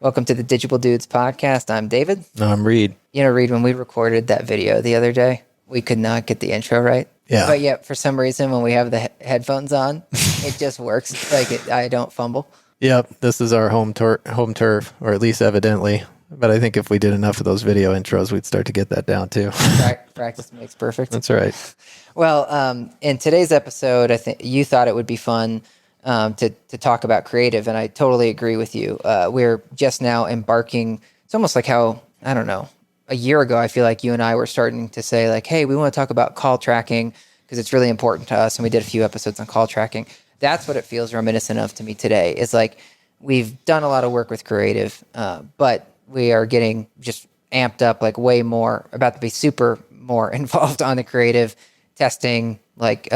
Welcome to the Digible Dudes podcast. I'm David. I'm Reid. You know, Reid, when we recorded that video the other day, we could not get the intro right. Yeah. But yet, for some reason, when we have the headphones on, it just works. I don't fumble. Yep. This is our home turf, or at least evidently. But I think if we did enough of those video intros, we'd start to get that down too. Practice makes perfect. That's right. Well, in today's episode, I think you thought it would be fun to talk about creative, and I totally agree with you. We're just now embarking. It's almost like how, I don't know, a year ago, I feel like you and I were starting to say like, hey, we want to talk about call tracking because it's really important to us, and we did a few episodes on call tracking. That's what it feels reminiscent of to me today. Is like we've done a lot of work with creative, but we are getting just amped up, like way more, about to be super more involved on the creative testing, like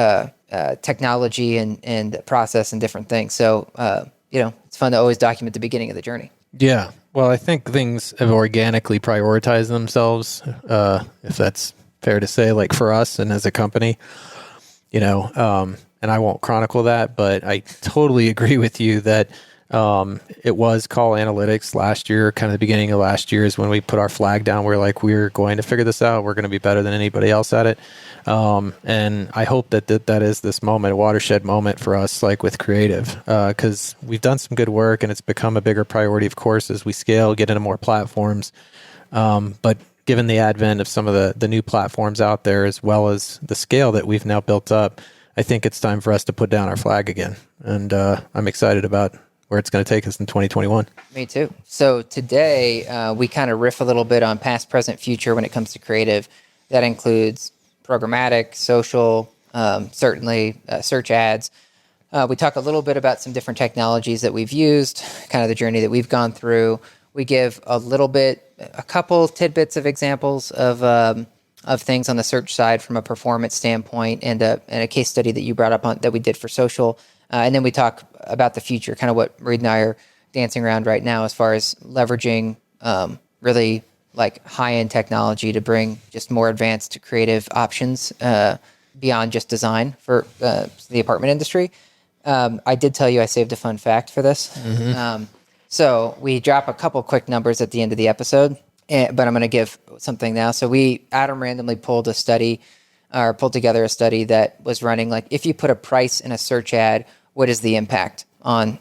technology and process and different things. So, it's fun to always document the beginning of the journey. Yeah. Well, I think things have organically prioritized themselves, if that's fair to say, like for us and as a company, and I won't chronicle that, but I totally agree with you that it was call analytics last year, kind of the beginning of last year is when we put our flag down. We're like, we're going to figure this out. We're going to be better than anybody else at it. And I hope that is this moment, a watershed moment for us, like with creative, because we've done some good work and it's become a bigger priority, of course, as we scale, get into more platforms. But given the advent of some of the new platforms out there, as well as the scale that we've now built up, I think it's time for us to put down our flag again. And I'm excited about where it's going to take us in 2021. Me too. So today we kind of riff a little bit on past, present, future when it comes to creative. That includes programmatic, social, certainly search ads. We talk a little bit about some different technologies that we've used, kind of the journey that we've gone through. We give a couple tidbits of examples of things on the search side from a performance standpoint, and a case study that you brought up that we did for social. And then we talk about the future, kind of what Reid and I are dancing around right now as far as leveraging really like high-end technology to bring just more advanced creative options beyond just design for the apartment industry. I did tell you I saved a fun fact for this. Mm-hmm. So we drop a couple quick numbers at the end of the episode, but I'm going to give something now. So Adam randomly pulled together a study that was running like, if you put a price in a search ad, what is the impact on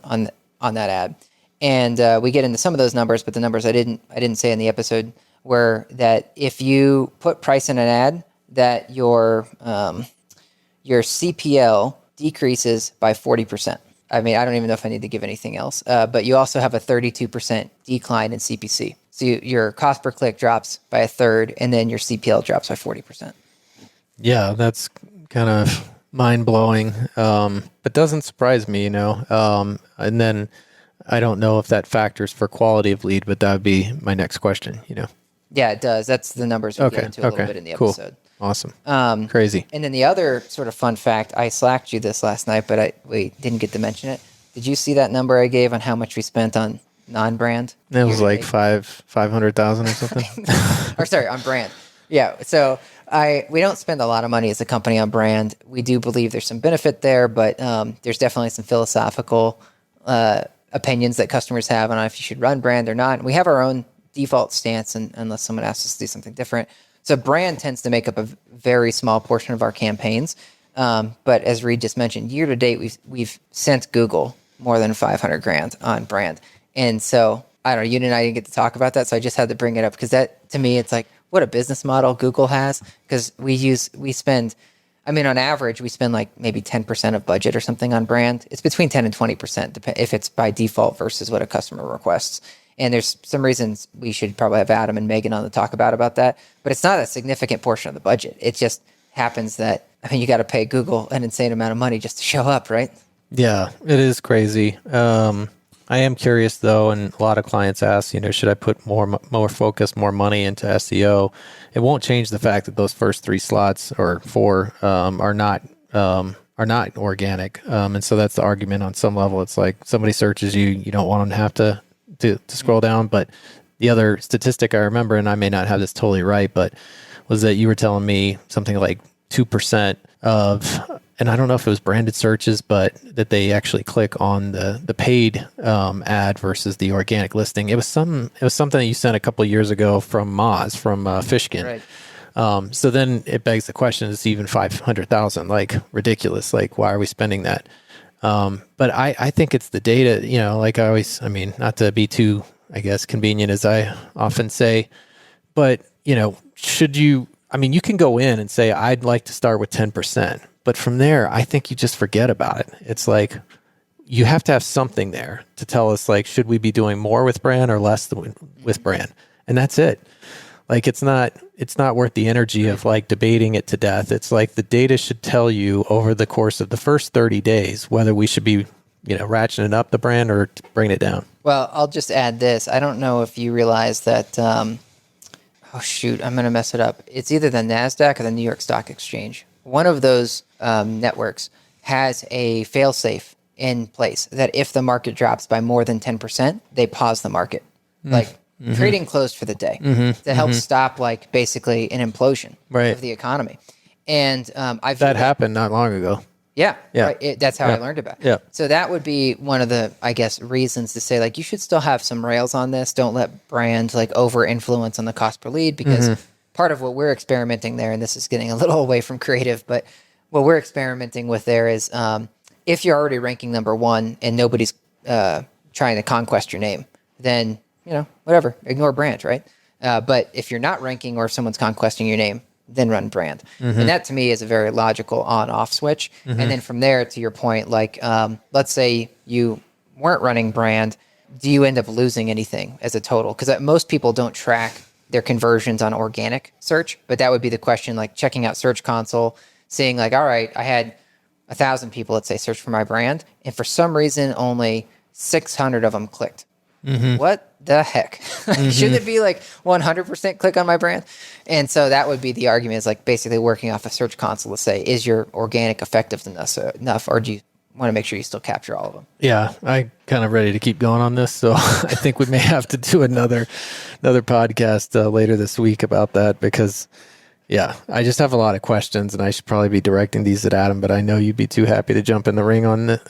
that ad? And we get into some of those numbers, but the numbers I didn't say in the episode were that if you put price in an ad, that your CPL decreases by 40%. I mean, I don't even know if I need to give anything else, but you also have a 32% decline in CPC. So your cost per click drops by a third, and then your CPL drops by 40%. Yeah, that's kind of mind-blowing, but doesn't surprise me, and then I don't know if that factors for quality of lead, but that would be my next question, Yeah, it does. That's the numbers we get into a little bit in the episode. Cool. Awesome. Crazy. And then the other sort of fun fact, I slacked you this last night, but we didn't get to mention it. Did you see that number I gave on how much we spent on non-brand? It was like 500,000 or something. Or sorry, on brand. Yeah. So we don't spend a lot of money as a company on brand. We do believe there's some benefit there, but there's definitely some philosophical opinions that customers have on if you should run brand or not. And we have our own default stance, unless someone asks us to do something different. So brand tends to make up a very small portion of our campaigns. But as Reid just mentioned, year to date, we've sent Google more than $500,000 on brand. And so I don't know, you and I didn't get to talk about that. So I just had to bring it up because that, to me, it's like, what a business model Google has, because on average, we spend like maybe 10% of budget or something on brand. It's between 10 and 20% if it's by default versus what a customer requests. And there's some reasons we should probably have Adam and Megan on to talk about that, but it's not a significant portion of the budget. It just happens that, you got to pay Google an insane amount of money just to show up, right? Yeah, it is crazy. I am curious though, and a lot of clients ask, should I put more focus, more money into SEO? It won't change the fact that those first 3 slots or 4 are not organic, and so that's the argument on some level. It's like somebody searches you don't want them to have to scroll down. But the other statistic I remember, and I may not have this totally right, but was that you were telling me something like 2% of and I don't know if it was branded searches, but that they actually click on the paid ad versus the organic listing. It was something that you sent a couple of years ago from Moz, from Fishkin. Right. So then it begs the question: is even 500,000 like ridiculous? Like, why are we spending that? But I think it's the data. Like I mean, not to be too, I guess, convenient as I often say, but should you? I mean, you can go in and say, I'd like to start with 10%. But from there, I think you just forget about it. It's like you have to have something there to tell us, like, should we be doing more with brand or less with brand? And that's it. Like, it's not worth the energy of like debating it to death. It's like the data should tell you over the course of the first 30 days whether we should be, ratcheting up the brand or bringing it down. Well, I'll just add this. I don't know if you realize that. Oh, shoot, I'm going to mess it up. It's either the NASDAQ or the New York Stock Exchange. One of those networks has a fail-safe in place that if the market drops by more than 10%, they pause the market. Like trading closed for the day to help stop like basically an implosion of the economy. And I've that happened not long ago. Yeah. Right. That's how I learned about it. Yeah. So that would be one of the, I guess, reasons to say, like, you should still have some rails on this. Don't let brand, like, over-influence on the cost per lead, because part of what we're experimenting there, and this is getting a little away from creative, but what we're experimenting with there is if you're already ranking number one and nobody's trying to conquest your name, then, whatever, ignore brand, right? But if you're not ranking or if someone's conquesting your name, then run brand. And that to me is a very logical on-off switch. And then from there, to your point, like, let's say you weren't running brand, do you end up losing anything as a total? Because most people don't track their conversions on organic search, but that would be the question, like checking out Search Console, seeing like, all right, I had 1,000 people, let's say, search for my brand, and for some reason, only 600 of them clicked. What the heck? Shouldn't it be like 100% click on my brand? And so that would be the argument, is like basically working off a Search Console to say, is your organic effective enough, or do you want to make sure you still capture all of them? Yeah, I kind of ready to keep going on this, so I think we may have to do another podcast later this week about that, because yeah, I just have a lot of questions, and I should probably be directing these at Adam, but I know you'd be too happy to jump in the ring on it.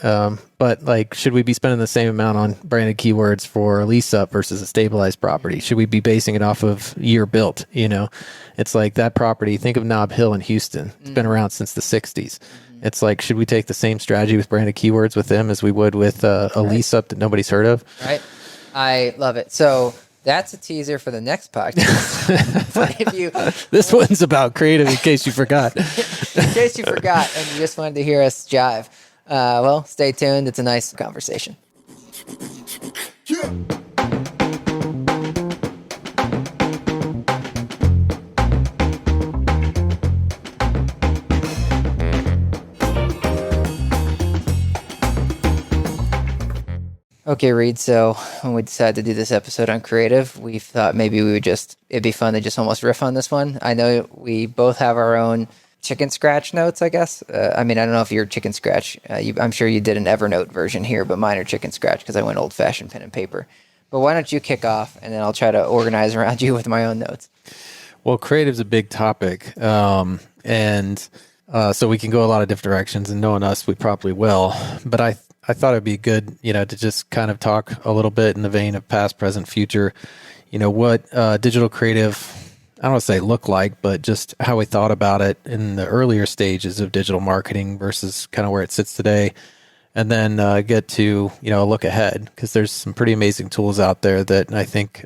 But like, should we be spending the same amount on branded keywords for a lease up versus a stabilized property? Should we be basing it off of year built? It's like that property, think of Nob Hill in Houston. It's been around since the 60s. It's like, should we take the same strategy with branded keywords with them as we would with a lease up that nobody's heard of? Right. I love it. So that's a teaser for the next podcast. But this one's about creative, in case you forgot. In case you forgot and you just wanted to hear us jive, well, stay tuned. It's a nice conversation. Okay, Reid, so when we decided to do this episode on creative, we thought maybe it'd be fun to just almost riff on this one. I know we both have our own chicken scratch notes, I guess. I don't know if you're chicken scratch. I'm sure you did an Evernote version here, but mine are chicken scratch because I went old-fashioned pen and paper. But why don't you kick off, and then I'll try to organize around you with my own notes. Well, creative's a big topic, and so we can go a lot of different directions, and knowing us, we probably will. But I thought it'd be good, to just kind of talk a little bit in the vein of past, present, future, what digital creative, I don't want to say look like, but just how we thought about it in the earlier stages of digital marketing versus kind of where it sits today. And then get to, a look ahead, because there's some pretty amazing tools out there that I think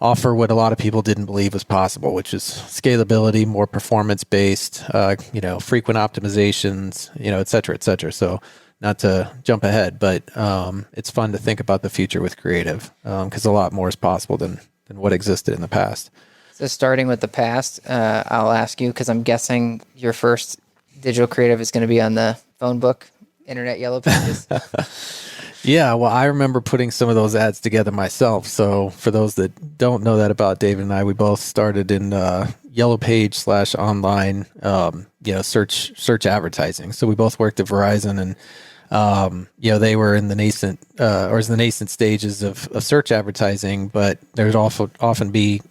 offer what a lot of people didn't believe was possible, which is scalability, more performance-based, frequent optimizations, et cetera, et cetera. So not to jump ahead, but it's fun to think about the future with creative, because a lot more is possible than what existed in the past. So starting with the past, I'll ask you, because I'm guessing your first digital creative is going to be on the phone book, internet yellow pages. Yeah, well, I remember putting some of those ads together myself. So for those that don't know that about David and I, we both started in yellow page / online, search advertising. So we both worked at Verizon, and they were in the nascent stages of search advertising, but there'd often be,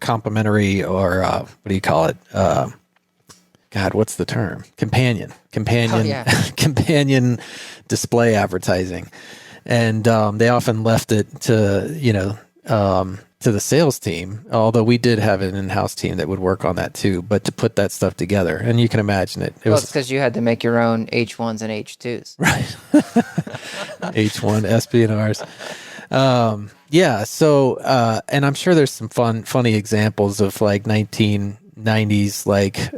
complimentary or what do you call it? God, what's the term? Companion, Oh, yeah. companion display advertising. And they often left it to, to the sales team, although we did have an in-house team that would work on that too, but to put that stuff together. And you can imagine it. Well, it's because you had to make your own H1s and H2s. Right. H1, SP and Rs. Yeah. So, and I'm sure there's some funny examples of like 1990s, like,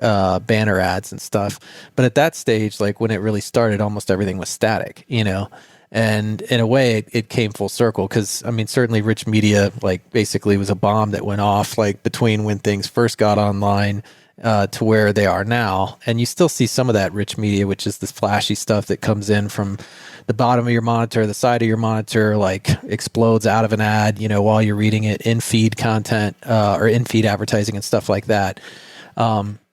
banner ads and stuff. But at that stage, like when it really started, almost everything was static, and in a way it came full circle. Cause I mean, certainly rich media, like basically was a bomb that went off like between when things first got online, to where they are now. And you still see some of that rich media, which is this flashy stuff that comes in from the bottom of your monitor, the side of your monitor, like explodes out of an ad, while you're reading it, in feed content, or in feed advertising and stuff like that.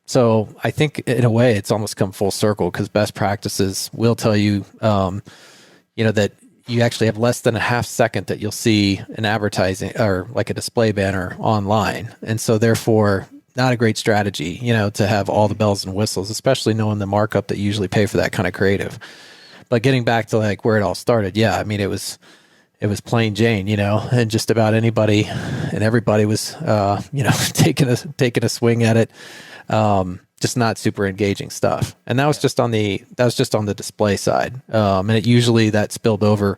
So I think in a way it's almost come full circle, because best practices will tell you, that you actually have less than a half second that you'll see an advertising or like a display banner online. And so therefore not a great strategy, to have all the bells and whistles, especially knowing the markup that you usually pay for that kind of creative. But getting back to like where it all started, yeah, I mean, it was plain Jane, and just about anybody and everybody was, taking a swing at it. Just not super engaging stuff. And that was just on the display side. And it usually that spilled over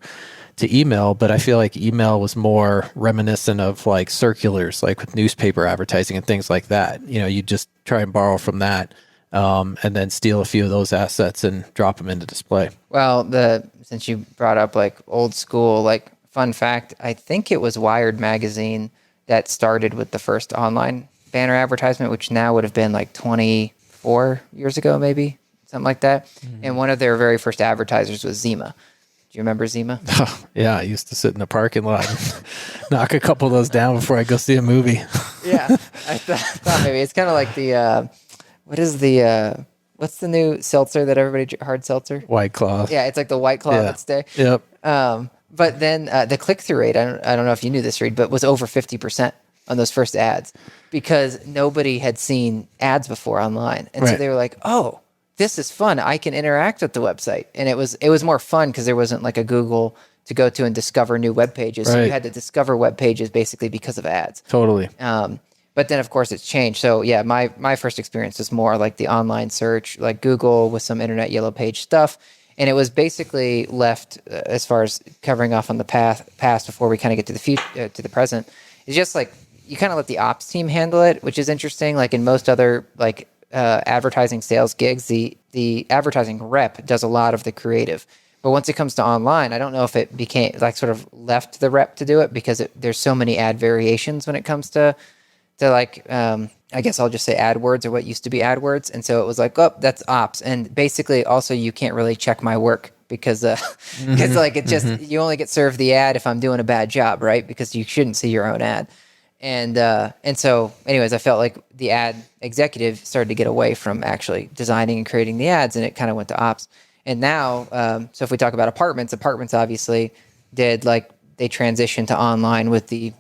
to email, but I feel like email was more reminiscent of like circulars, like with newspaper advertising and things like that. You just try and borrow from that, and then steal a few of those assets and drop them into display. Well, since you brought up like old school, like fun fact, I think it was Wired magazine that started with the first online banner advertisement, which now would have been like 24 years ago, maybe something like that. Mm-hmm. And one of their very first advertisers was Zima. Do you remember Zima? Oh, yeah, I used to sit in the parking lot and knock a couple of those down before I go see a movie. Yeah, I thought maybe it's kind of like what's the new seltzer that everybody, hard seltzer? White Claw. Yeah, it's like the White Claw that's there. Yep. But then the click-through rate, I don't know if you knew this, Reid, but was over 50% on those first ads, because nobody had seen ads before online. And so they were like, oh, this is fun. I can interact with the website. And it was more fun because there wasn't like a Google to go to and discover new web pages. So you had to discover web pages basically because of ads. Totally. But then of course it's changed. So yeah, my first experience was more like the online search, like Google with some internet yellow page stuff. And it was basically left, as far as covering off on the past before we kind of get to the future, to the present, is just like, you kind of let the ops team handle it, which is interesting. Like in most other like advertising sales gigs, the advertising rep does a lot of the creative. But once it comes to online, I don't know if it became like sort of left the rep to do it, because there's so many ad variations when it comes to like, I guess I'll just say AdWords, or what used to be AdWords. And so it was like, oh, that's ops. And basically also you can't really check my work because like it just, you only get served the ad if I'm doing a bad job, right? Because you shouldn't see your own ad. And so anyways, I felt like the ad executive started to get away from actually designing and creating the ads, and it kind of went to ops. And now, so if we talk about apartments obviously did like, they transitioned to online with the,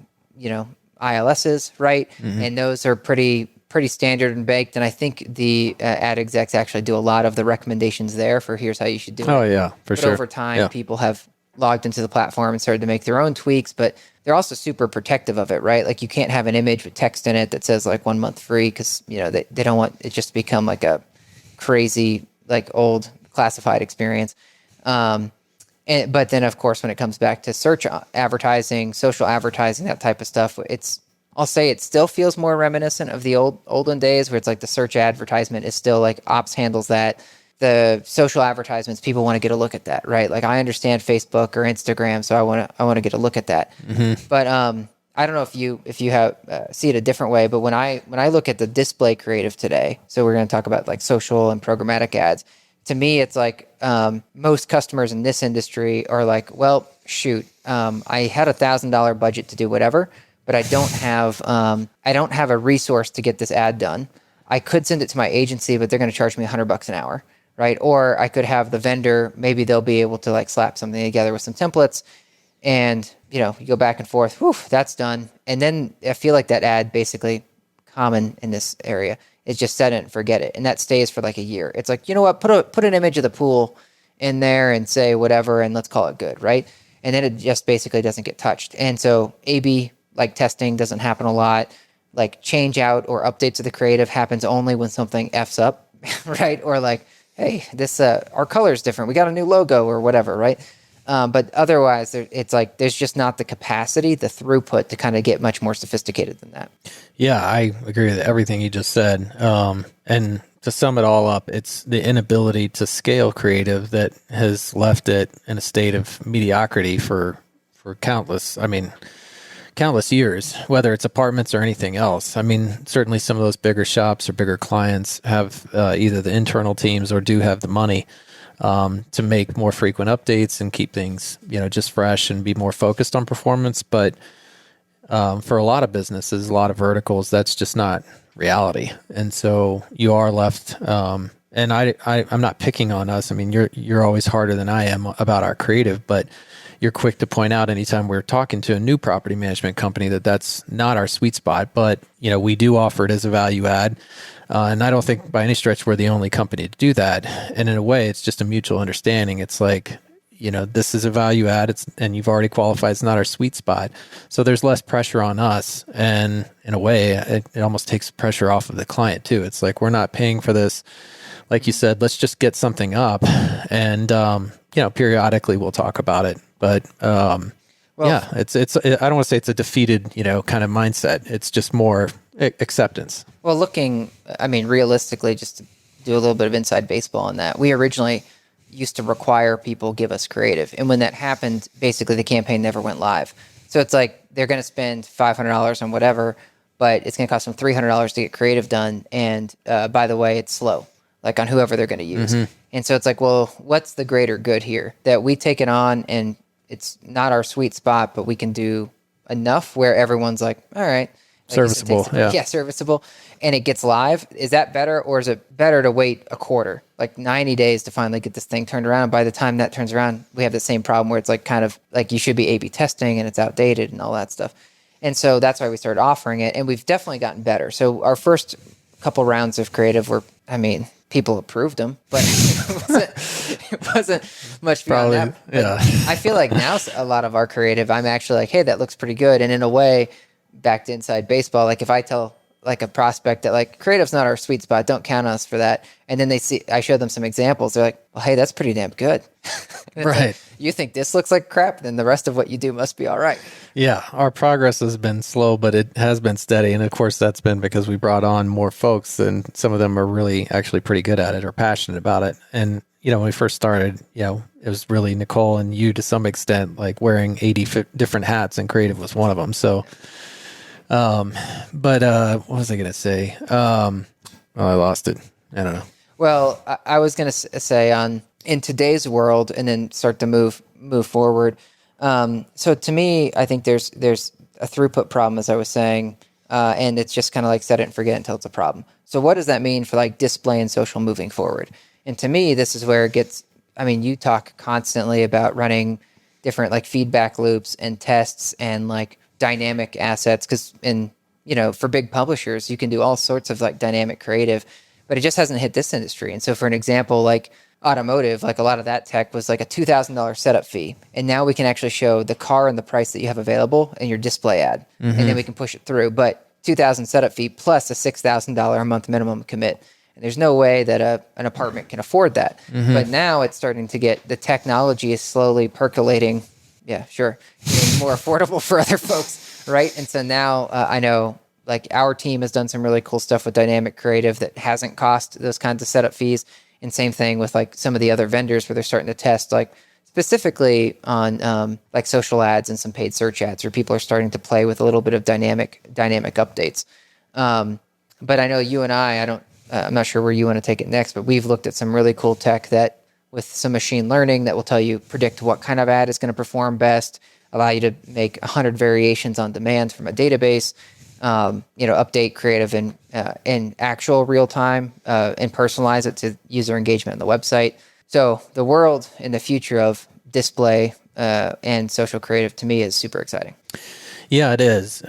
ILSs, right? Mm-hmm. And those are pretty standard and baked. And I think the ad execs actually do a lot of the recommendations there for here's how you should do it. Oh yeah, for sure. But over time, people have logged into the platform and started to make their own tweaks, but they're also super protective of it, right? Like you can't have an image with text in it that says like 1 month free, because they don't want it just to become like a crazy like old classified experience. But then of course when it comes back to search advertising, social advertising, that type of stuff, I'll say it still feels more reminiscent of the olden days, where it's like the search advertisement is still like ops handles that. The social advertisements, people want to get a look at that, right? Like I understand Facebook or Instagram, so I want to get a look at that. Mm-hmm. But I don't know if you have see it a different way. But when I look at the display creative today, so we're going to talk about like social and programmatic ads. To me, it's like most customers in this industry are like, well, shoot, I had $1,000 budget to do whatever, but I don't have a resource to get this ad done. I could send it to my agency, but they're going to charge me $100 an hour. Right. Or I could have the vendor, maybe they'll be able to like slap something together with some templates, and, you go back and forth. Whew, that's done. And then I feel like that ad, basically common in this area, is just set it and forget it. And that stays for like a year. It's like, you know what, put an image of the pool in there and say whatever, and let's call it good, right? And then it just basically doesn't get touched. And so A/B like testing doesn't happen a lot. Like change out or updates of the creative happens only when something F's up, right? Or like, hey, this our color is different. We got a new logo or whatever, right? But otherwise, it's like there's just not the capacity, the throughput to kind of get much more sophisticated than that. Yeah, I agree with everything you just said. And to sum it all up, it's the inability to scale creative that has left it in a state of mediocrity for countless years, whether it's apartments or anything else. I mean, certainly some of those bigger shops or bigger clients have either the internal teams or do have the money to make more frequent updates and keep things, just fresh and be more focused on performance. But for a lot of businesses, a lot of verticals, that's just not reality. And so you are left, and I'm not picking on us. I mean, you're always harder than I am about our creative, but you're quick to point out anytime we're talking to a new property management company that's not our sweet spot, but we do offer it as a value add. And I don't think by any stretch we're the only company to do that. And in a way, it's just a mutual understanding. It's like, this is a value add, and you've already qualified it's not our sweet spot. So there's less pressure on us. And in a way, it almost takes pressure off of the client too. It's like, we're not paying for this. Like you said, let's just get something up. And, periodically we'll talk about it. But yeah, it's I don't want to say it's a defeated, kind of mindset. It's just more acceptance. Well, realistically, just to do a little bit of inside baseball on that, we originally used to require people give us creative. And when that happened, basically the campaign never went live. So it's like they're going to spend $500 on whatever, but it's going to cost them $300 to get creative done. And by the way, it's slow, like on whoever they're going to use. Mm-hmm. And so it's like, well, what's the greater good here? That we take it on and it's not our sweet spot, but we can do enough where everyone's like, all right. Like serviceable. Yeah, serviceable. And it gets live. Is that better, or is it better to wait a quarter, like 90 days to finally get this thing turned around? By the time that turns around, we have the same problem where it's like kind of like you should be A/B testing and it's outdated and all that stuff. And so that's why we started offering it. And we've definitely gotten better. So our first couple rounds of creative were, people approved them, but it wasn't much beyond that. But yeah. I feel like now a lot of our creative, I'm actually like, hey, that looks pretty good. And in a way, back to inside baseball, like if I tell like a prospect that like creative's not our sweet spot, don't count on us for that. And then I show them some examples. They're like, well, hey, that's pretty damn good. Right. Like, you think this looks like crap, then the rest of what you do must be all right. Yeah. Our progress has been slow, but it has been steady. And of course that's been because we brought on more folks, and some of them are really actually pretty good at it or passionate about it. And, when we first started, it was really Nicole and you to some extent, like wearing 80 different hats, and creative was one of them. So, but what was I going to say? I lost it. I don't know. Well, I was going to say in today's world, and then start to move forward. So to me, I think there's a throughput problem, as I was saying, and it's just kind of like set it and forget until it's a problem. So what does that mean for like display and social moving forward? And to me, this is where it gets, you talk constantly about running different like feedback loops and tests and like dynamic assets, because for big publishers you can do all sorts of like dynamic creative, but it just hasn't hit this industry. And so for an example, like automotive, like a lot of that tech was like a $2,000 setup fee, and now we can actually show the car and the price that you have available in your display ad, and then we can push it through. But $2,000 setup fee plus a $6,000 a month minimum commit, and there's no way that an apartment can afford that. But now it's starting to get, the technology is slowly percolating. Yeah, sure. Getting more affordable for other folks, right? And so now I know like our team has done some really cool stuff with dynamic creative that hasn't cost those kinds of setup fees. And same thing with like some of the other vendors where they're starting to test like specifically on like social ads and some paid search ads, where people are starting to play with a little bit of dynamic updates. But I know you and I'm not sure where you want to take it next, but we've looked at some really cool tech that with some machine learning that will tell you, predict what kind of ad is going to perform best, allow you to make 100 variations on demand from a database, update creative in actual real time, and personalize it to user engagement on the website. So the world in the future of display and social creative to me is super exciting. Yeah, it is.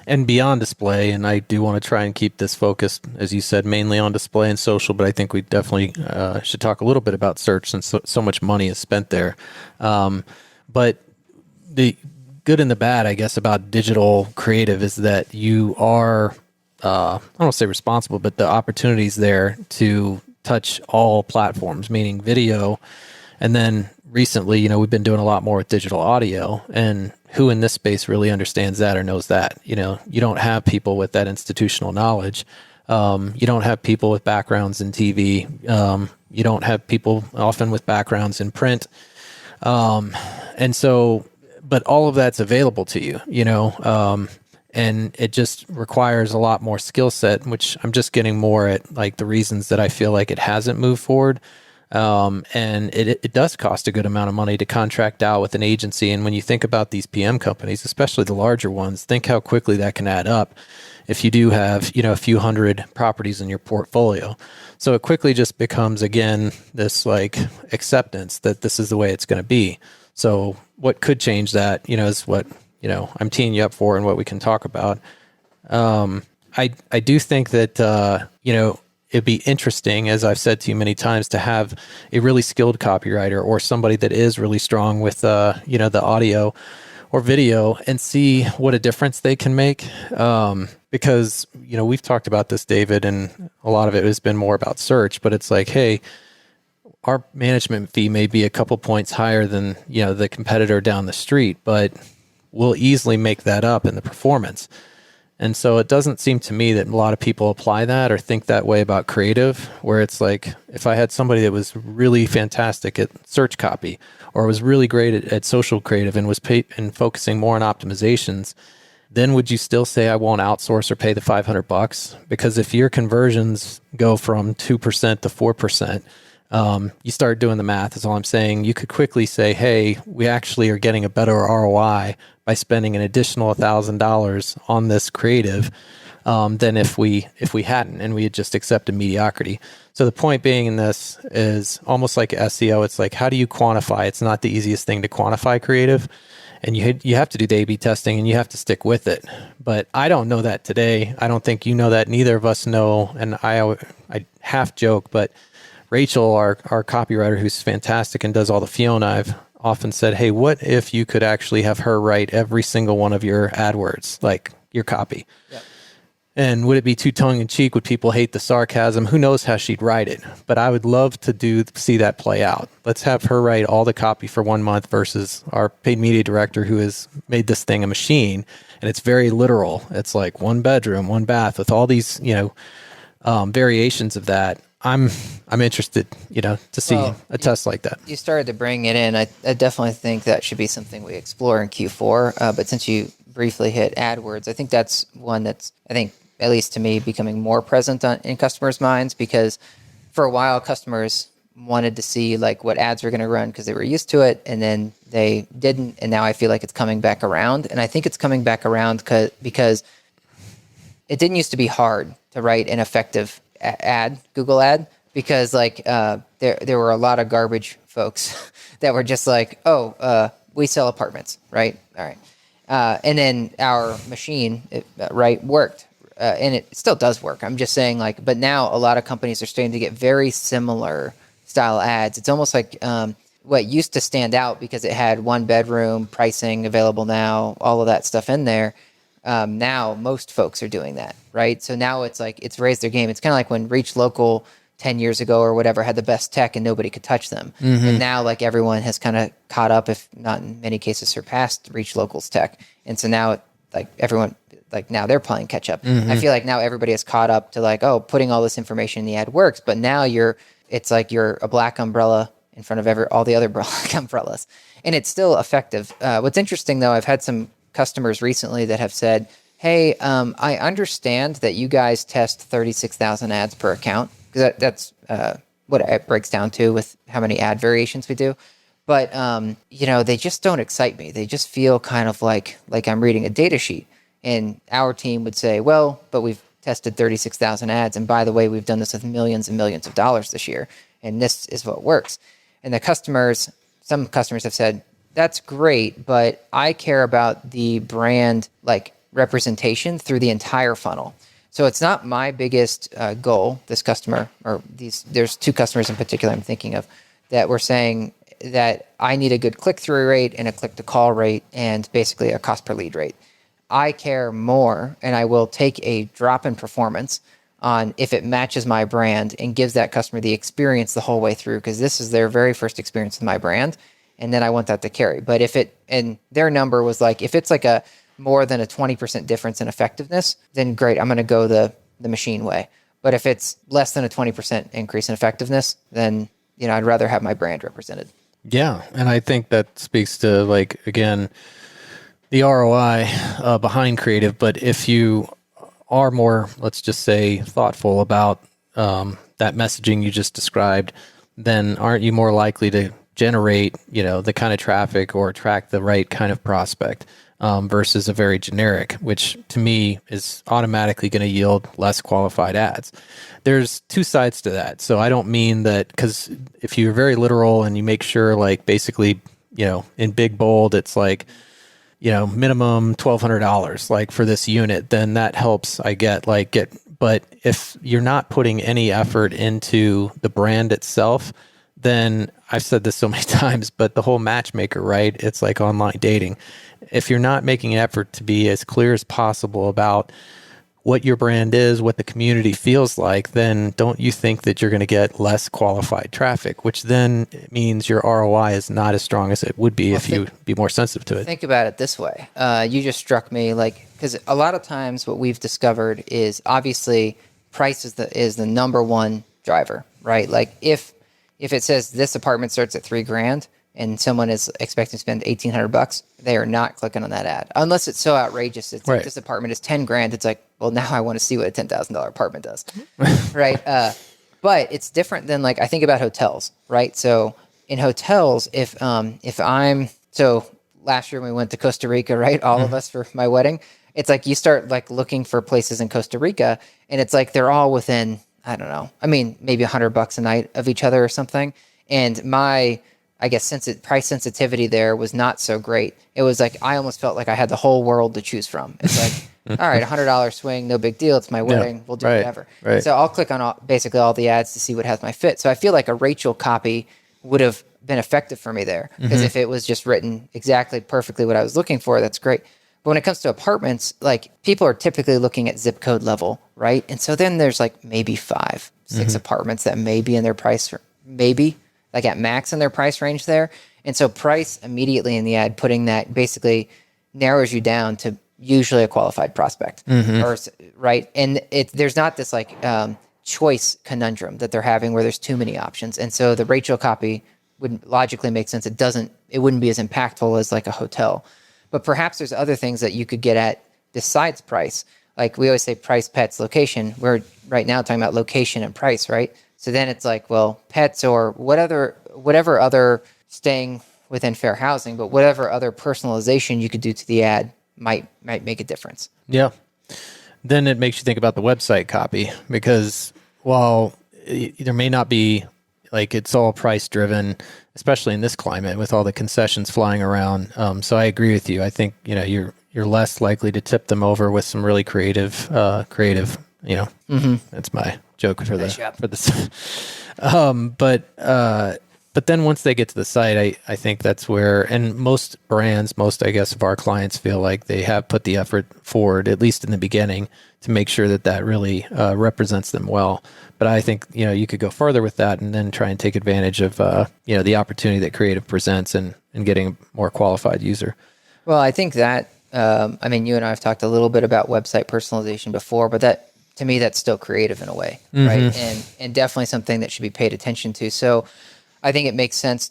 and beyond display. And I do want to try and keep this focused, as you said, mainly on display and social, but I think we definitely should talk a little bit about search since so much money is spent there. But the good and the bad, I guess, about digital creative is that you are, I don't want to say responsible, but the opportunities there to touch all platforms, meaning video. And then recently, you know, we've been doing a lot more with digital audio, and who in this space really understands that or knows that? You know, you don't have people with that institutional knowledge. You don't have people with backgrounds in TV. You don't have people often with backgrounds in print. And so, but all of that's available to you, you know, and it just requires a lot more skill set, which I'm just getting more at like the reasons that I feel like it hasn't moved forward. And it does cost a good amount of money to contract out with an agency. And when you think about these PM companies, especially the larger ones, think how quickly that can add up if you do have, you know, a few hundred properties in your portfolio. So it quickly just becomes, again, this like acceptance that this is the way it's going to be. So what could change that, you know, is what, you know, I'm teeing you up for and what we can talk about. I do think that, you know, it'd be interesting, as I've said to you many times, to have a really skilled copywriter or somebody that is really strong with, you know, the audio or video and see what a difference they can make. Because, you know, we've talked about this, David, and a lot of it has been more about search, but it's like, hey, our management fee may be a couple points higher than, you know, the competitor down the street, but we'll easily make that up in the performance. And so it doesn't seem to me that a lot of people apply that or think that way about creative, where it's like, if I had somebody that was really fantastic at search copy or was really great at social creative and was focusing more on optimizations, then would you still say I won't outsource or pay the $500? Because if your conversions go from 2% to 4%, you start doing the math, is all I'm saying. You could quickly say, hey, we actually are getting a better ROI by spending an additional $1,000 on this creative than if we hadn't and we had just accepted mediocrity. So the point being in this is almost like SEO. It's like, how do you quantify? It's not the easiest thing to quantify creative, and you have to do the A/B testing and you have to stick with it. But I don't know that today. I don't think you know that. Neither of us know. And I half joke, but Rachel, our copywriter, who's fantastic and does all the Fiona, I've often said, hey, what if you could actually have her write every single one of your AdWords, like your copy? Yep. And would it be too tongue-in-cheek? Would people hate the sarcasm? Who knows how she'd write it? But I would love to see that play out. Let's have her write all the copy for 1 month versus our paid media director, who has made this thing a machine. And it's very literal. It's like 1 bedroom, 1 bath with all these, you know, variations of that. I'm interested, you know, to see a test like that. You started to bring it in. I definitely think that should be something we explore in Q4. But since you briefly hit AdWords, I think that's one that's, I think, at least to me, becoming more present in customers' minds, because for a while customers wanted to see like what ads were going to run because they were used to it, and then they didn't. And now I feel like it's coming back around. And I think it's coming back around because it didn't used to be hard to write an effective Google ad, because like there were a lot of garbage folks that were just like, we sell apartments, right? All right. And then our machine, worked. And it still does work. I'm just saying, like, but now a lot of companies are starting to get very similar style ads. It's almost like what used to stand out because it had 1 bedroom, pricing available now, all of that stuff in there. Now most folks are doing that, right? So now it's like, it's raised their game. It's kind of like when Reach Local 10 years ago or whatever had the best tech and nobody could touch them. Mm-hmm. And now like everyone has kind of caught up, if not in many cases surpassed Reach Local's tech. And so now like everyone, like now they're playing catch up. Mm-hmm. I feel like now everybody has caught up to like, putting all this information in the ad works, but now it's like you're a black umbrella in front of all the other black umbrellas, and it's still effective. What's interesting though, I've had some customers recently that have said, hey, I understand that you guys test 36,000 ads per account, because that's what it breaks down to with how many ad variations we do. But, you know, they just don't excite me. They just feel kind of like I'm reading a data sheet. And our team would say, well, but we've tested 36,000 ads. And by the way, we've done this with millions and millions of dollars this year. And this is what works. And some customers have said, that's great, but I care about the brand, like representation through the entire funnel. So it's not my biggest goal, this customer, or there's two customers in particular I'm thinking of, that were saying that I need a good click-through rate and a click-to-call rate and basically a cost per lead rate. I care more, and I will take a drop in performance on if it matches my brand and gives that customer the experience the whole way through, because this is their very first experience with my brand, and then I want that to carry. But and their number was like, if it's like a more than a 20% difference in effectiveness, then great, I'm going to go the machine way. But if it's less than a 20% increase in effectiveness, then I'd rather have my brand represented. Yeah, and I think that speaks to, like, again, the ROI behind creative. But if you are more, let's just say, thoughtful about that messaging you just described, then aren't you more likely to generate, the kind of traffic or attract the right kind of prospect versus a very generic, which to me is automatically going to yield less qualified ads? There's two sides to that. So I don't mean that, because if you're very literal and you make sure, like, basically, in big bold, it's like, minimum $1,200, like, for this unit, then that helps. But if you're not putting any effort into the brand itself, then I've said this so many times, but the whole matchmaker, right? It's like online dating. If you're not making an effort to be as clear as possible about what your brand is, what the community feels like, then don't you think that you're going to get less qualified traffic, which then means your ROI is not as strong as it would be if you be more sensitive to it. Think about it this way. You just struck me, like, because a lot of times what we've discovered is obviously price is the number one driver, right? Like if it says this apartment starts at $3,000 and someone is expecting to spend $1,800, they are not clicking on that ad unless it's so outrageous. It's right. Like, this apartment is $10,000. It's like, well, now I want to see what a $10,000 apartment does, right? But it's different than, like, I think about hotels, right? So in hotels, if last year when we went to Costa Rica, right, all of us for my wedding, it's like you start, like, looking for places in Costa Rica, and it's like they're all within, I don't know, I mean, maybe $100 a night of each other or something. And my, I guess, price sensitivity there was not so great. It was like I almost felt like I had the whole world to choose from. It's like, all right, $100 swing, no big deal. It's my wedding. We'll do whatever. Right. So I'll click on basically all the ads to see what has my fit. So I feel like a Rachel copy would have been effective for me there, because if it was just written exactly perfectly what I was looking for, that's great. But when it comes to apartments, like, people are typically looking at zip code level, right? And so then there's like maybe 5, 6 apartments that may be in their price, maybe like at max in their price range there. And so price immediately in the ad, putting that basically narrows you down to usually a qualified prospect, right? And there's not this like choice conundrum that they're having where there's too many options. And so the Rachel copy would logically make sense. It wouldn't be as impactful as like a hotel. But perhaps there's other things that you could get at besides price. Like we always say price, pets, location. We're right now talking about location and price, right? So then it's like, well, pets or whatever other, staying within fair housing, but whatever other personalization you could do to the ad might make a difference. Yeah. Then it makes you think about the website copy, because while there may not be, like, it's all price driven, especially in this climate with all the concessions flying around. So I agree with you. I think, you're less likely to tip them over with some really creative, that's my joke for this. But then once they get to the site, I think that's where, and most brands, I guess, of our clients feel like they have put the effort forward, at least in the beginning, to make sure that really represents them well. But I think, you could go further with that and then try and take advantage of, the opportunity that creative presents and getting a more qualified user. Well, I think that, you and I have talked a little bit about website personalization before, but that, to me, that's still creative in a way, right? And definitely something that should be paid attention to. So I think it makes sense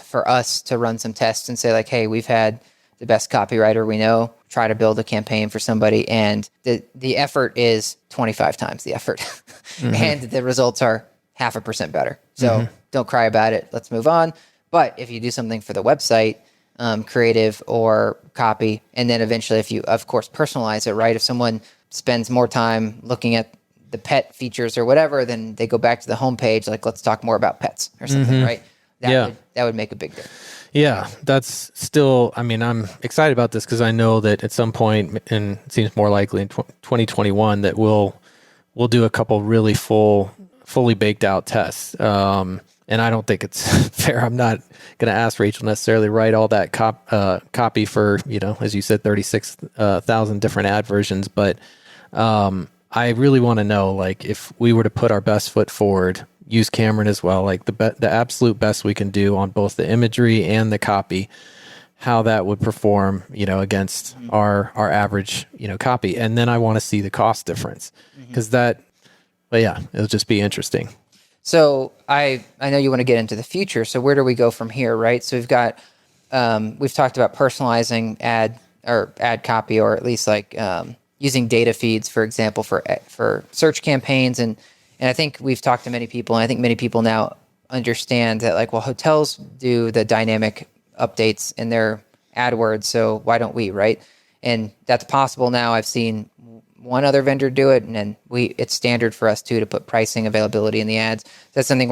for us to run some tests and say, like, hey, we've had the best copywriter we know try to build a campaign for somebody, and the effort is 25 times the effort, and the results are 0.5% better. So don't cry about it. Let's move on. But if you do something for the website, creative or copy, and then eventually if you, of course, personalize it, right? If someone spends more time looking at the pet features or whatever, then they go back to the homepage, like, let's talk more about pets or something, right? that would make a big difference. Yeah, that's still, I mean, I'm excited about this because I know that at some point, and it seems more likely in 2021, that we'll do a couple really fully baked out tests. And I don't think it's fair. I'm not going to ask Rachel necessarily write all that copy for, as you said, 36,000 different ad versions. But I really want to know, like, if we were to put our best foot forward, use Cameron as well, like the absolute best we can do on both the imagery and the copy, how that would perform, against our average, copy. And then I want to see the cost difference because it'll just be interesting. So I know you want to get into the future. So where do we go from here, right? So we've got we've talked about personalizing ad copy, or at least like using data feeds, for example, for search campaigns, and I think we've talked to many people, and I think many people now understand that, like, well, hotels do the dynamic updates in their AdWords, so why don't we, right? And that's possible now. I've seen one other vendor do it, and then it's standard for us too to put pricing availability in the ads. That's something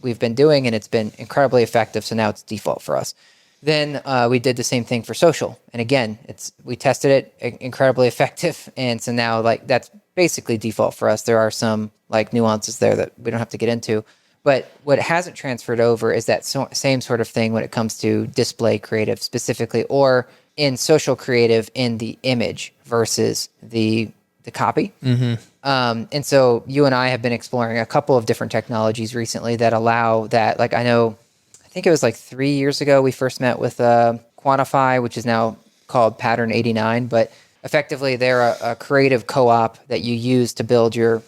we've been doing, and it's been incredibly effective. So now it's default for us. Then we did the same thing for social, and again, we tested it, incredibly effective, and so now, like, that's basically default for us. There are some, like, nuances there that we don't have to get into, but what hasn't transferred over is that same sort of thing when it comes to display creative specifically, or in social creative in the image versus the copy. And so you and I have been exploring a couple of different technologies recently that allow that. Like, I think it was like 3 years ago we first met with Quantify, which is now called Pattern 89, but effectively they're a creative co-op that you use to build your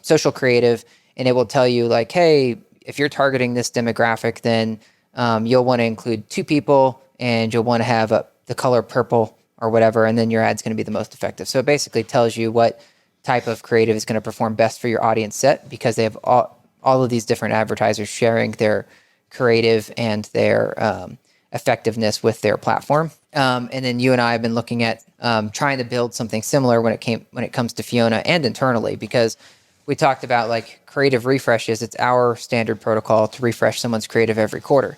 social creative, and it will tell you, like, hey, if you're targeting this demographic, then you'll want to include 2 people, and you'll want to have the color purple or whatever, and then your ad's going to be the most effective. So it basically tells you what type of creative is going to perform best for your audience set, because they have all of these different advertisers sharing their creative and their effectiveness with their platform. And then you and I have been looking at trying to build something similar when it comes to Fiona and internally, because we talked about, like, creative refreshes. It's our standard protocol to refresh someone's creative every quarter.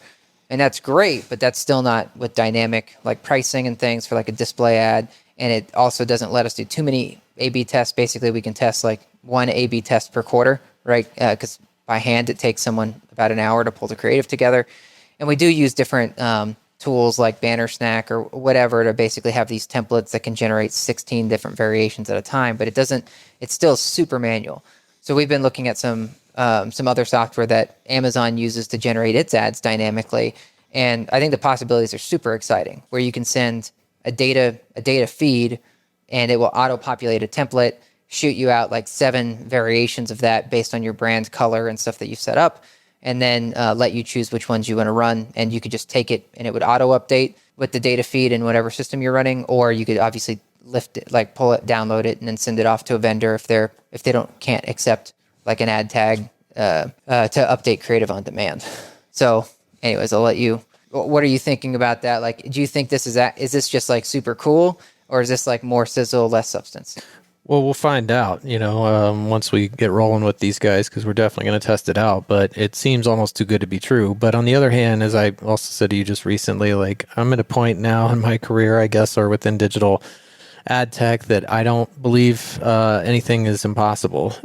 And that's great, but that's still not with dynamic, like, pricing and things for, like, a display ad. And it also doesn't let us do too many A/B tests. Basically, we can test, like, 1 A/B test per quarter, right? Because by hand, it takes someone about an hour to pull the creative together. And we do use different tools like Banner Snack or whatever to basically have these templates that can generate 16 different variations at a time. But it's still super manual. So we've been looking at some other software that Amazon uses to generate its ads dynamically. And I think the possibilities are super exciting, where you can send a data feed, and it will auto-populate a template, shoot you out like 7 variations of that based on your brand color and stuff that you've set up, and then let you choose which ones you want to run. And you could just take it, and it would auto-update with the data feed in whatever system you're running, or you could obviously lift it, like pull it, download it, and then send it off to a vendor if they can't accept, like, an ad tag to update creative on demand. So anyways, I'll let you. What are you thinking about that? Like, do you think is this just, like, super cool, or is this, like, more sizzle, less substance? Well, we'll find out, once we get rolling with these guys, because we're definitely going to test it out. But it seems almost too good to be true. But on the other hand, as I also said to you just recently, like, I'm at a point now in my career, I guess, or within digital ad tech, that I don't believe anything is impossible,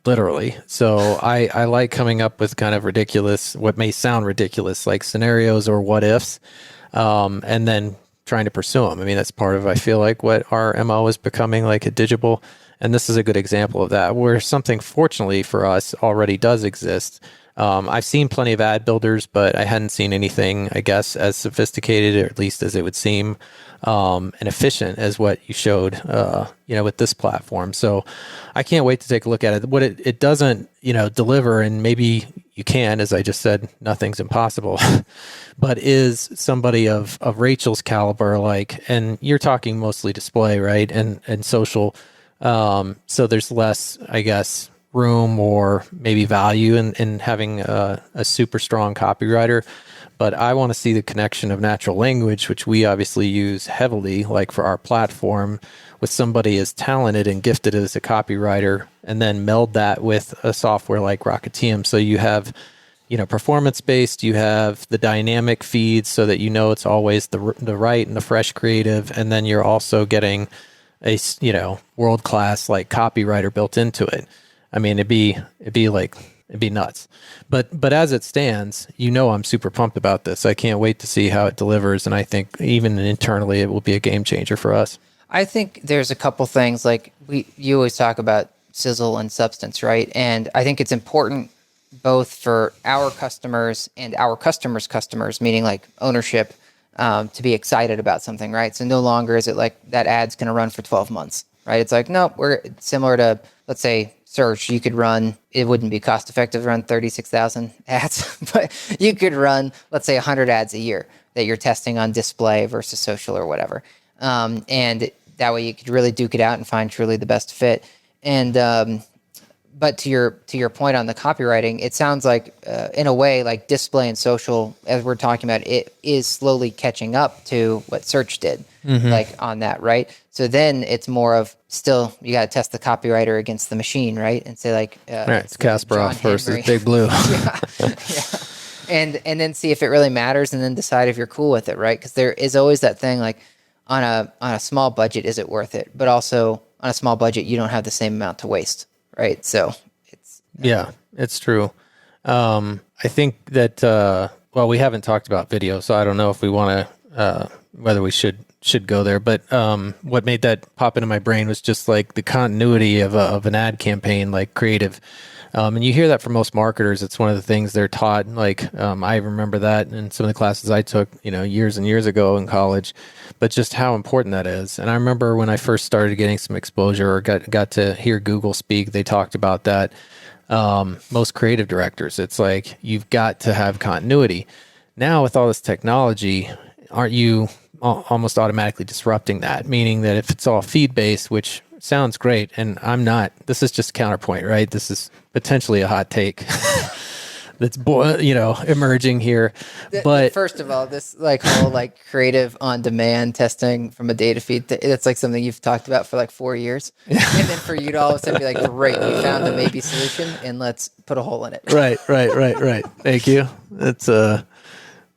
literally. So I like coming up with kind of ridiculous, what may sound ridiculous, like scenarios or what ifs, and then trying to pursue them. I mean, that's part of, I feel like, what our MO is becoming, like, at Digible. And this is a good example of that, where something, fortunately for us, already does exist. I've seen plenty of ad builders, but I hadn't seen anything, I guess, as sophisticated, or at least as it would seem, and efficient as what you showed, with this platform. So I can't wait to take a look at it. What it doesn't, deliver, and maybe you can, as I just said, nothing's impossible, but is somebody of Rachel's caliber, like, and you're talking mostly display, right? And social. So there's less, I guess, room or maybe value in having a super strong copywriter. But I want to see the connection of natural language, which we obviously use heavily, like, for our platform, with somebody as talented and gifted as a copywriter, and then meld that with a software like Rocketium. So you have, performance based. You have the dynamic feeds so that it's always the right and the fresh creative, and then you're also getting a world class like copywriter built into it. I mean, it'd be nuts. But as it stands, I'm super pumped about this. I can't wait to see how it delivers, and I think even internally it will be a game changer for us. I think there's a couple things like you always talk about sizzle and substance, right? And I think it's important both for our customers and our customers' customers, meaning like ownership, to be excited about something, right? So no longer is it like that ad's going to run for 12 months, right? It's like, nope, we're similar to, let's say, search. You could run, it wouldn't be cost effective to run 36,000 ads, but you could run, let's say, 100 ads a year that you're testing on display versus social or whatever. And that way you could really duke it out and find truly the best fit. And but to your point on the copywriting, it sounds like in a way like display and social, as we're talking about, it is slowly catching up to what search did, like on that, right? So then it's more of still you got to test the copywriter against the machine, right? And say like, it's Kasparov versus Big Blue, yeah. And then see if it really matters, and then decide if you're cool with it, right? Because there is always that thing like on a small budget, is it worth it? But also on a small budget, you don't have the same amount to waste. Right. So it's true. I think that, we haven't talked about video, so I don't know if we want to, whether we should go there, but, what made that pop into my brain was just like the continuity of an ad campaign, like creative. And you hear that from most marketers. It's one of the things they're taught. Like, I remember that in some of the classes I took, years and years ago in college, but just how important that is. And I remember when I first started getting some exposure or got to hear Google speak, they talked about that. Most creative directors, it's like, you've got to have continuity. Now with all this technology, aren't you almost automatically disrupting that? Meaning that if it's all feed based, which sounds great, and I'm not, this is just counterpoint, right? This is potentially a hot take that's emerging here. But first of all, this like whole like creative on demand testing from a data feed, that's like something you've talked about for like 4 years. And then for you to all of a sudden be like, great, we found a maybe solution and let's put a hole in it. Right. Thank you. It's got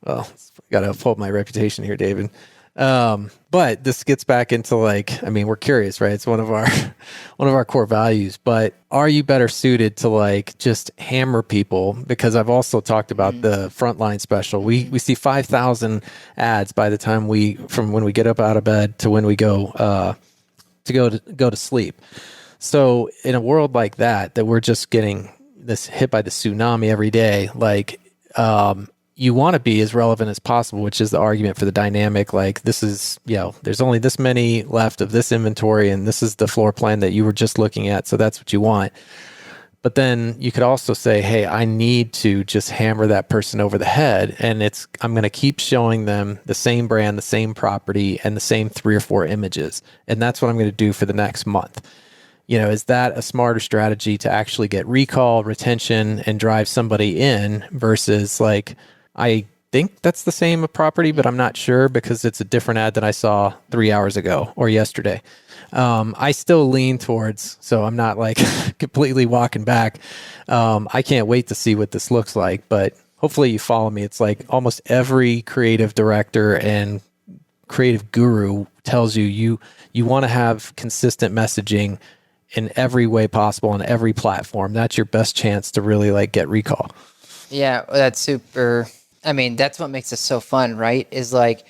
to uphold my reputation here, David. But this gets back into like, I mean, we're curious, right? It's one of our core values, but are you better suited to like just hammer people? Because I've also talked about the frontline special. We see 5,000 ads by the time from when we get up out of bed to when we go to sleep. So in a world like that we're just getting this hit by the tsunami every day, like, you want to be as relevant as possible, which is the argument for the dynamic. Like, this is, there's only this many left of this inventory, and this is the floor plan that you were just looking at. So that's what you want. But then you could also say, hey, I need to just hammer that person over the head. And I'm going to keep showing them the same brand, the same property, and the same 3 or 4 images. And that's what I'm going to do for the next month. Is that a smarter strategy to actually get recall, retention, and drive somebody in versus like, I think that's the same property, but I'm not sure because it's a different ad than I saw 3 hours ago or yesterday. I still lean towards, so I'm not like completely walking back. I can't wait to see what this looks like, but hopefully you follow me. It's like almost every creative director and creative guru tells you want to have consistent messaging in every way possible on every platform. That's your best chance to really like get recall. Yeah, that's super. I mean, that's what makes it so fun, right? Is like,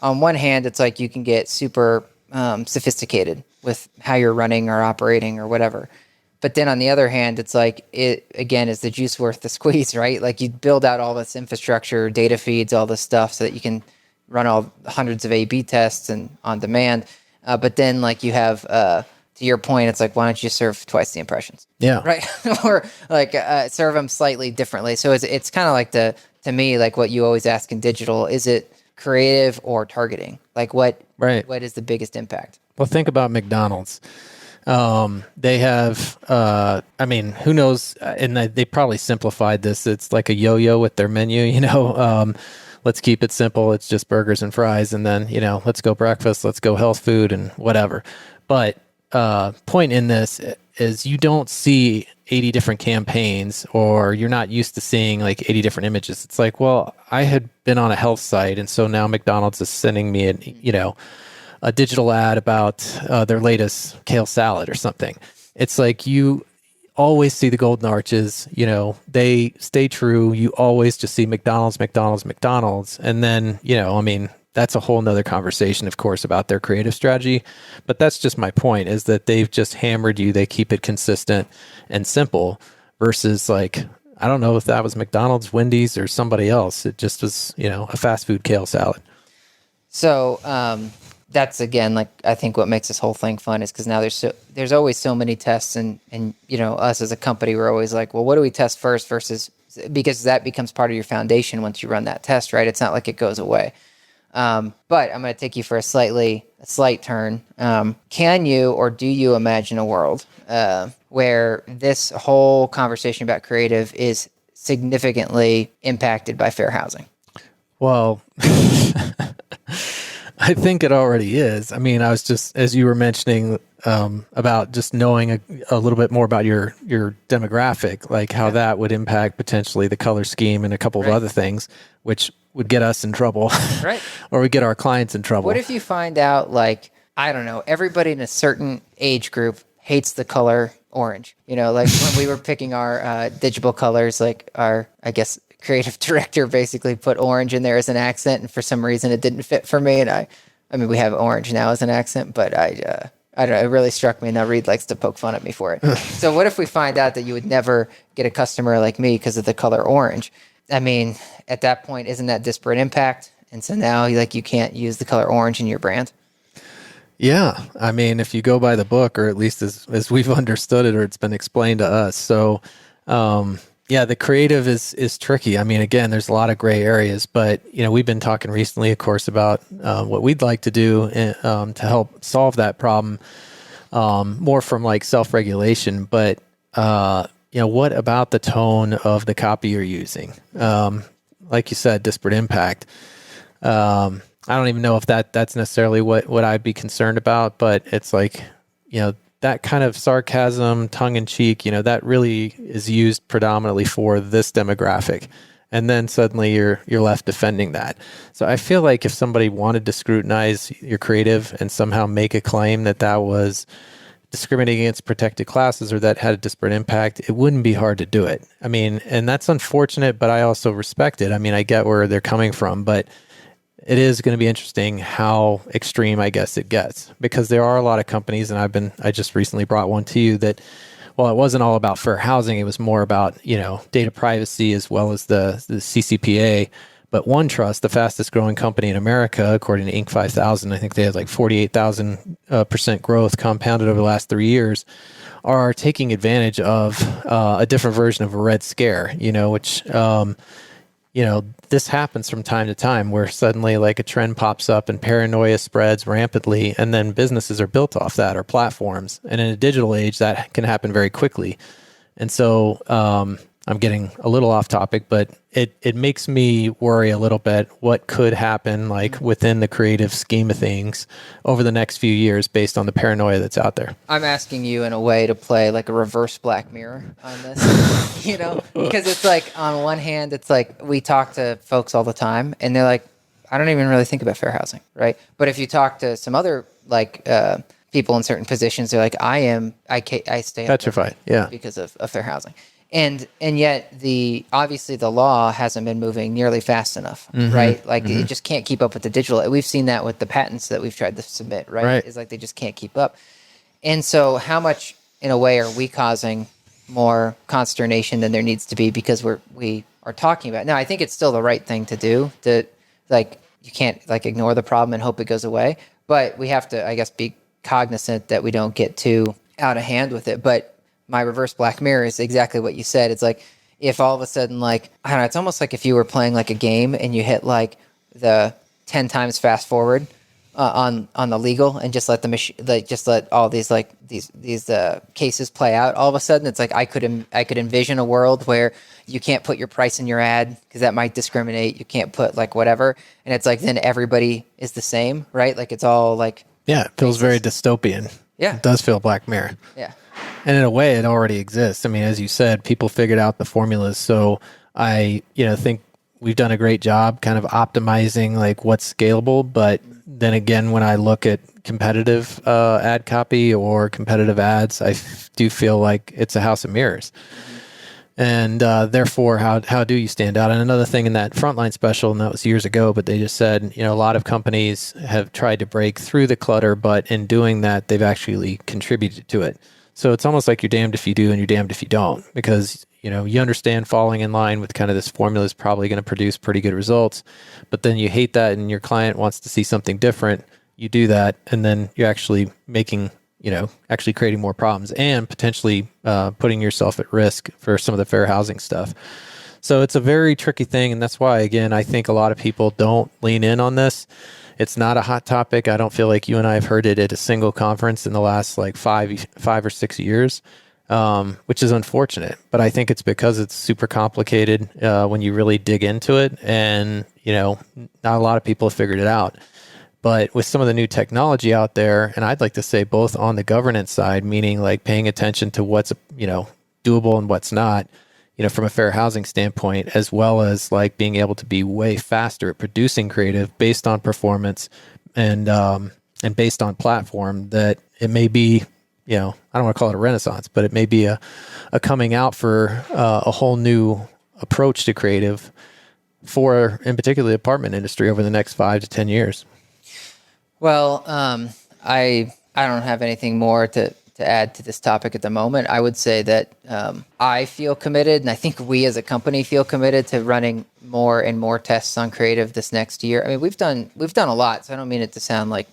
on one hand, it's like you can get super sophisticated with how you're running or operating or whatever. But then on the other hand, it's like, is the juice worth the squeeze, right? Like, you build out all this infrastructure, data feeds, all this stuff so that you can run all hundreds of A/B tests and on demand. But then like you have, to your point, it's like, why don't you serve twice the impressions? Yeah. Right. Or like serve them slightly differently. So it's kind of like to me, like what you always ask in digital, is it creative or targeting? Like what is the biggest impact? Well, think about McDonald's. They have, who knows? And they probably simplified this. It's like a yo-yo with their menu, let's keep it simple. It's just burgers and fries. And then, let's go breakfast, let's go health food and whatever. But point in this is you don't see 80 different campaigns, or you're not used to seeing like 80 different images. It's like, well, I had been on a health site, and so now McDonald's is sending me a digital ad about their latest kale salad or something. It's like you always see the golden arches, they stay true. You always just see McDonald's, McDonald's, McDonald's. And then, that's a whole nother conversation, of course, about their creative strategy. But that's just my point, is that they've just hammered you. They keep it consistent and simple versus like, I don't know if that was McDonald's, Wendy's, or somebody else. It just was, a fast food kale salad. So that's, again, like, I think what makes this whole thing fun is because now there's always so many tests, and us as a company, we're always like, well, what do we test first versus, because that becomes part of your foundation once you run that test, right? It's not like it goes away. But I'm going to take you for a slight turn. Can you, or do you imagine a world where this whole conversation about creative is significantly impacted by fair housing? Well, I think it already is. I mean, I was just, as you were mentioning, about just knowing a little bit more about your demographic, like how that would impact potentially the color scheme and a couple of other things, which would get us in trouble, right? Or would get our clients in trouble. What if you find out, like, I don't know, everybody in a certain age group hates the color orange? Like when we were picking our digital colors, like our, I guess, creative director basically put orange in there as an accent, and for some reason it didn't fit for me. And I mean, we have orange now as an accent, but I don't know, it really struck me. Now Reid likes to poke fun at me for it. So what if we find out that you would never get a customer like me because of the color orange? I mean, at that point, isn't that disparate impact? And so now, like, you can't use the color orange in your brand. Yeah. I mean, if you go by the book, or at least as we've understood it, or it's been explained to us. So, the creative is tricky. I mean, again, there's a lot of gray areas, but, we've been talking recently, of course, about what we'd like to do to help solve that problem, more from like self-regulation. But, what about the tone of the copy you're using? Like you said, disparate impact. I don't even know if that's necessarily what I'd be concerned about, but it's like, that kind of sarcasm, tongue in cheek, that really is used predominantly for this demographic. And then suddenly you're left defending that. So I feel like if somebody wanted to scrutinize your creative and somehow make a claim that was discriminating against protected classes or that had a disparate impact, it wouldn't be hard to do it. I mean, and that's unfortunate, but I also respect it. I mean, I get where they're coming from, but it is going to be interesting how extreme, I guess, it gets, because there are a lot of companies, and I just recently brought one to you that, well, it wasn't all about fair housing. It was more about, data privacy as well as the CCPA. But OneTrust, the fastest growing company in America, according to Inc. 5000, I think they had like 48,000% growth compounded over the last 3 years, are taking advantage of a different version of a Red Scare, which, this happens from time to time where suddenly like a trend pops up and paranoia spreads rampantly, and then businesses are built off that, or platforms. And in a digital age, that can happen very quickly. And so, I'm getting a little off topic, but it makes me worry a little bit what could happen like within the creative scheme of things over the next few years based on the paranoia that's out there. I'm asking you in a way to play like a reverse Black Mirror on this, because it's like, on one hand, it's like we talk to folks all the time and they're like, I don't even really think about fair housing, right? But if you talk to some other like people in certain positions, they're like, I stay petrified, because of fair housing. And yet obviously the law hasn't been moving nearly fast enough, right? Like it just can't keep up with the digital. We've seen that with the patents that we've tried to submit, right? It's like they just can't keep up. And so how much, in a way, are we causing more consternation than there needs to be because we are talking about it? Now, I think it's still the right thing to do. To like, you can't like ignore the problem and hope it goes away, but we have to, I guess, be cognizant that we don't get too out of hand with it. But my reverse Black Mirror is exactly what you said. It's like, if all of a sudden, like, I don't know, it's almost like if you were playing like a game and you hit like the 10 times fast forward on the legal and just let the machine, like, just let all these like these cases play out. All of a sudden, it's like I could envision a world where you can't put your price in your ad because that might discriminate. You can't put like whatever, and it's like then everybody is the same, right? Like it's all like, yeah, it feels very dystopian. Yeah. It does feel Black Mirror. Yeah. And in a way, it already exists. I mean, as you said, people figured out the formulas. So I, think we've done a great job kind of optimizing like what's scalable. But then again, when I look at competitive ad copy or competitive ads, I do feel like it's a house of mirrors. And therefore, how do you stand out? And another thing in that Frontline special, and that was years ago, but they just said, a lot of companies have tried to break through the clutter, but in doing that, they've actually contributed to it. So it's almost like you're damned if you do and you're damned if you don't, because, you understand falling in line with kind of this formula is probably going to produce pretty good results, but then you hate that and your client wants to see something different. You do that, and then you're actually making actually creating more problems and potentially putting yourself at risk for some of the fair housing stuff. So it's a very tricky thing. And that's why, again, I think a lot of people don't lean in on this. It's not a hot topic. I don't feel like you and I have heard it at a single conference in the last like 5 or 6 years, which is unfortunate. But I think it's because it's super complicated when you really dig into it. And, not a lot of people have figured it out. But with some of the new technology out there, and I'd like to say both on the governance side, meaning like paying attention to what's, doable and what's not, from a fair housing standpoint, as well as like being able to be way faster at producing creative based on performance and based on platform, that it may be, I don't want to call it a renaissance, but it may be a coming out for a whole new approach to creative for, in particular, the apartment industry over the next 5 to 10 years. Well, I don't have anything more to add to this topic at the moment. I would say that I feel committed, and I think we as a company feel committed to running more and more tests on creative this next year. I mean, we've done a lot, so I don't mean it to sound like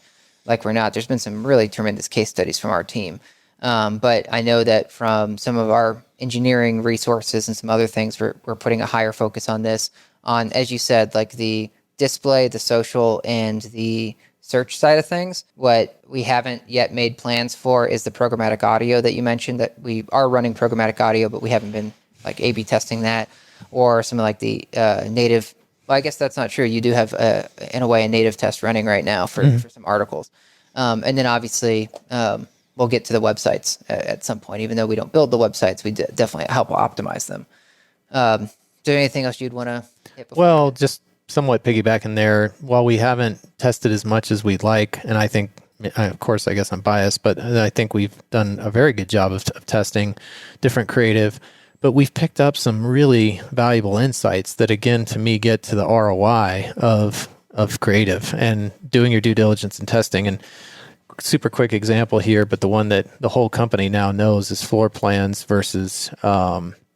we're not. There's been some really tremendous case studies from our team, but I know that from some of our engineering resources and some other things, we're putting a higher focus on this. On, as you said, like the display, the social, and the search side of things. What we haven't yet made plans for is the programmatic audio that you mentioned, that we are running programmatic audio, but we haven't been like A/B testing that, or something like the native. Well, I guess that's not true. You do have, in a way, a native test running right now for some articles. And then obviously we'll get to the websites at some point. Even though we don't build the websites, we definitely help optimize them. Is there anything else you'd want to hit before? Well, just somewhat piggybacking there, while we haven't tested as much as we'd like, and I think, of course, I guess I'm biased, but I think we've done a very good job of testing different creative, but we've picked up some really valuable insights that, again, to me, get to the ROI of creative and doing your due diligence and testing. And super quick example here, but the one that the whole company now knows is floor plans versus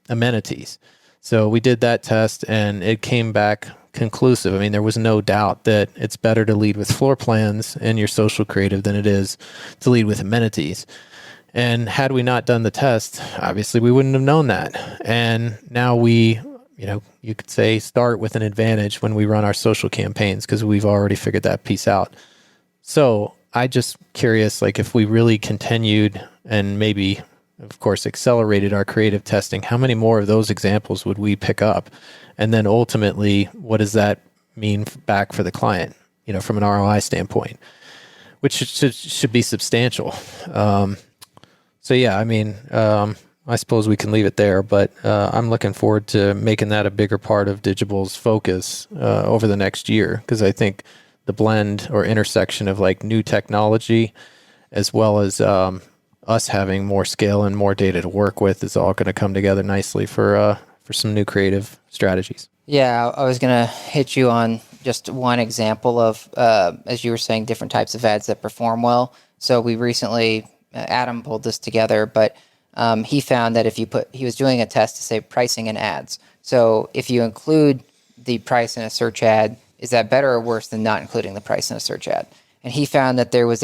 amenities. So we did that test, and it came back conclusive. I mean, there was no doubt that it's better to lead with floor plans and your social creative than it is to lead with amenities. And had we not done the test, obviously we wouldn't have known that. And now we, you could say, start with an advantage when we run our social campaigns because we've already figured that piece out. So I just curious, like if we really continued and maybe, of course, accelerated our creative testing, how many more of those examples would we pick up? And then ultimately, what does that mean back for the client, from an ROI standpoint, which should be substantial. So yeah, I mean, I suppose we can leave it there, but I'm looking forward to making that a bigger part of Digible's focus over the next year, because I think the blend or intersection of like new technology as well as us having more scale and more data to work with is all going to come together nicely for some new creative strategies. Yeah, I was going to hit you on just one example of, as you were saying, different types of ads that perform well. So we recently, Adam pulled this together, but he found that he was doing a test to say pricing in ads. So if you include the price in a search ad, is that better or worse than not including the price in a search ad? And he found that there was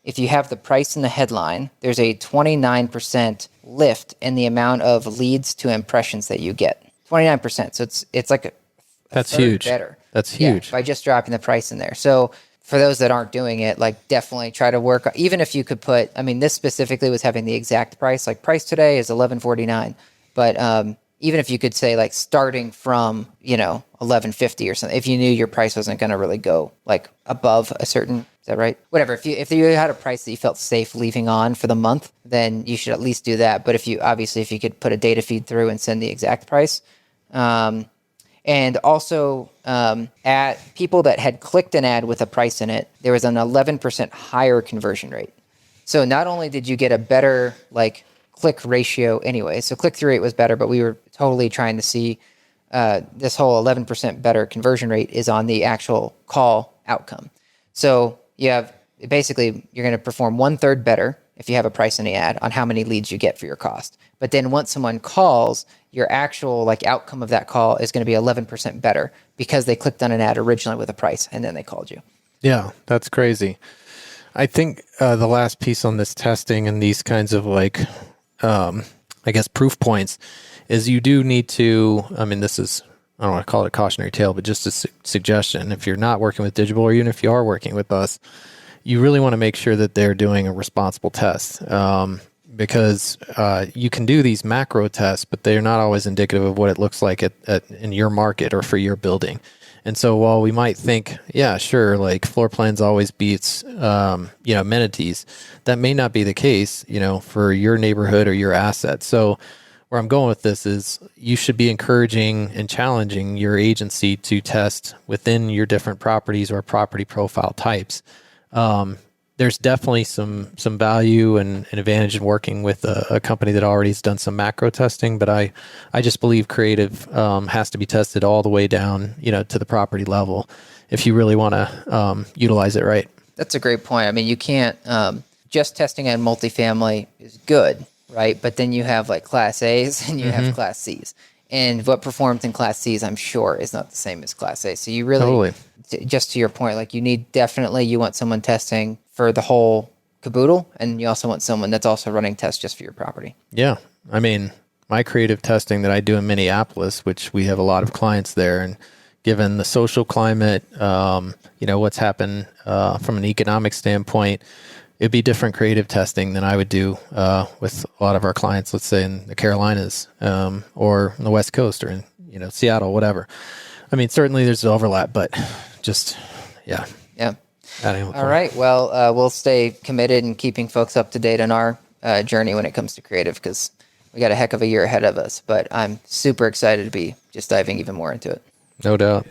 if you have the price in the headline, there's a 29% lift in the amount of leads to impressions that you get. 29%. So it's like a that's huge. Better. That's huge. Yeah, by just dropping the price in there. So for those that aren't doing it, like definitely try to work. Even if you could put, I mean, this specifically was having the exact price. Like price today is $11.49, but even if you could say like starting from, 1150 or something, if you knew your price wasn't going to really go like above a certain, is that right? Whatever. If you had a price that you felt safe leaving on for the month, then you should at least do that. But if you could put a data feed through and send the exact price, and also at people that had clicked an ad with a price in it, there was an 11% higher conversion rate. So not only did you get a better like click ratio anyway, so click-through rate was better, but we were totally trying to see this whole 11% better conversion rate is on the actual call outcome. So you're going to perform 1/3 better if you have a price in the ad on how many leads you get for your cost. But then once someone calls, your actual like outcome of that call is going to be 11% better because they clicked on an ad originally with a price and then they called you. Yeah, that's crazy. I think the last piece on this testing and these kinds of like, I guess, proof points is you do need to, this is, I don't want to call it a cautionary tale, but just a suggestion. If you're not working with Digible, or even if you are working with us, you really want to make sure that they're doing a responsible test. Because you can do these macro tests, but they're not always indicative of what it looks like in your market or for your building. And so while we might think, yeah, sure, like floor plans always beats, amenities, that may not be the case, for your neighborhood or your asset. So where I'm going with this is you should be encouraging and challenging your agency to test within your different properties or property profile types. There's definitely some value and advantage in working with a company that already has done some macro testing, but I just believe creative has to be tested all the way down, to the property level if you really want to utilize it right. That's a great point. I mean, you can't just testing on multifamily is good, right? But then you have like Class A's and you have Class C's. And what performs in Class C's, I'm sure, is not the same as Class A. So you really, totally. Just to your point, like you want someone testing for the whole caboodle, and you also want someone that's also running tests just for your property. Yeah. I mean, my creative testing that I do in Minneapolis, which we have a lot of clients there, and given the social climate, what's happened from an economic standpoint, it'd be different creative testing than I would do with a lot of our clients, let's say in the Carolinas or on the West Coast or in Seattle, whatever. I mean, certainly there's overlap, but just, yeah. Yeah. All right. Well, we'll stay committed in keeping folks up to date on our journey when it comes to creative, because we got a heck of a year ahead of us. But I'm super excited to be just diving even more into it. No doubt.